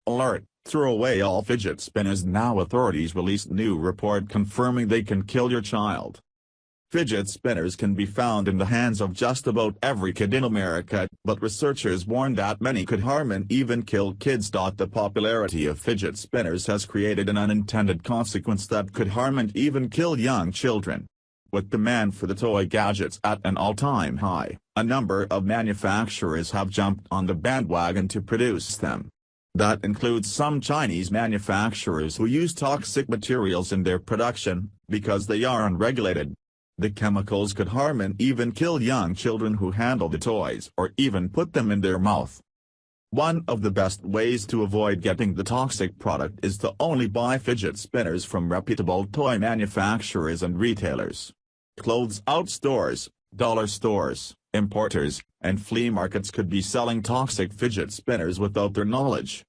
Alert, throw away all fidget spinners now. Authorities released new report confirming they can kill your child. Fidget spinners can be found in the hands of just about every kid in America, but researchers warn that many could harm and even kill kids. The popularity of fidget spinners has created an unintended consequence that could harm and even kill young children. With demand for the toy gadgets at an all-time high, a number of manufacturers have jumped on the bandwagon to produce them. That includes some Chinese manufacturers who use toxic materials in their production, because they are unregulated. The chemicals could harm and even kill young children who handle the toys or even put them in their mouth. One of the best ways to avoid getting the toxic product is to only buy fidget spinners from reputable toy manufacturers and retailers. Closeout stores, dollar stores, importers, and flea markets could be selling toxic fidget spinners without their knowledge.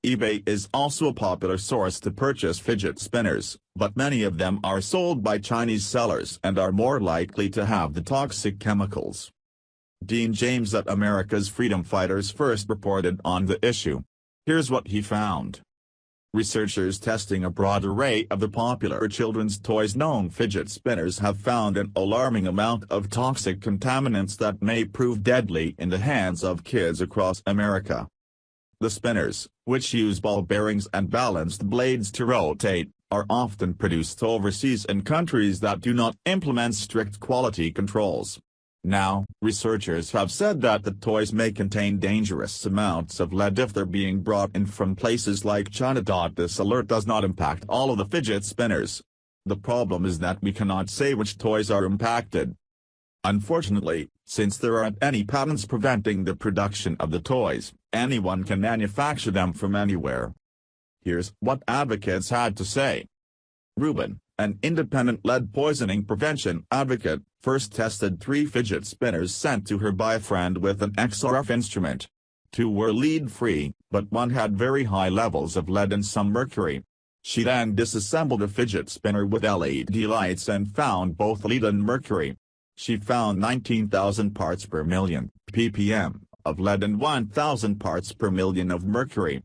eBay is also a popular source to purchase fidget spinners, but many of them are sold by Chinese sellers and are more likely to have the toxic chemicals. Dean James at America's Freedom Fighters first reported on the issue. Here's what he found. Researchers testing a broad array of the popular children's toys known fidget spinners have found an alarming amount of toxic contaminants that may prove deadly in the hands of kids across America. The spinners, which use ball bearings and balanced blades to rotate, are often produced overseas in countries that do not implement strict quality controls. Now, researchers have said that the toys may contain dangerous amounts of lead if they're being brought in from places like China. This alert does not impact all of the fidget spinners. The problem is that we cannot say which toys are impacted. Unfortunately, since there aren't any patents preventing the production of the toys, anyone can manufacture them from anywhere. Here's what advocates had to say. Ruben, an independent lead poisoning prevention advocate, first tested 3 fidget spinners sent to her by a friend with an XRF instrument. 2 were lead-free, but 1 had very high levels of lead and some mercury. She then disassembled a fidget spinner with LED lights and found both lead and mercury. She found 19,000 parts per million, ppm, of lead and 1,000 parts per million of mercury.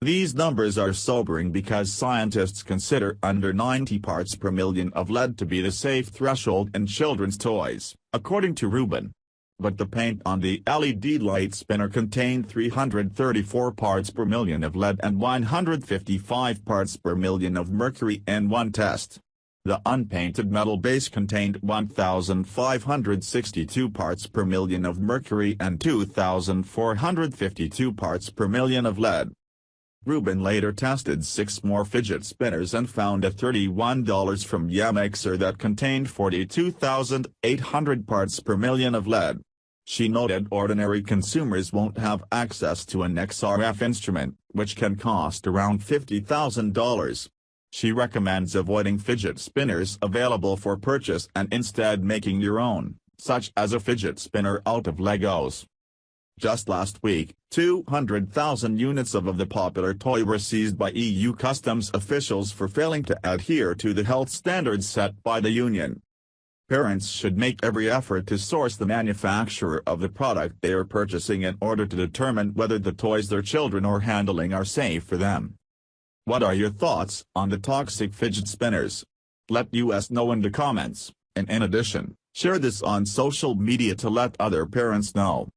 These numbers are sobering because scientists consider under 90 parts per million of lead to be the safe threshold in children's toys, according to Ruben. But the paint on the LED light spinner contained 334 parts per million of lead and 155 parts per million of mercury in one test. The unpainted metal base contained 1,562 parts per million of mercury and 2,452 parts per million of lead. Ruben later tested 6 more fidget spinners and found a $31 from Yamixer that contained 42,800 parts per million of lead. She noted ordinary consumers won't have access to an XRF instrument, which can cost around $50,000. She recommends avoiding fidget spinners available for purchase and instead making your own, such as a fidget spinner out of Legos. Just last week, 200,000 units of the popular toy were seized by EU customs officials for failing to adhere to the health standards set by the Union. Parents should make every effort to source the manufacturer of the product they are purchasing in order to determine whether the toys their children are handling are safe for them. What are your thoughts on the toxic fidget spinners? Let us know in the comments, and in addition, share this on social media to let other parents know.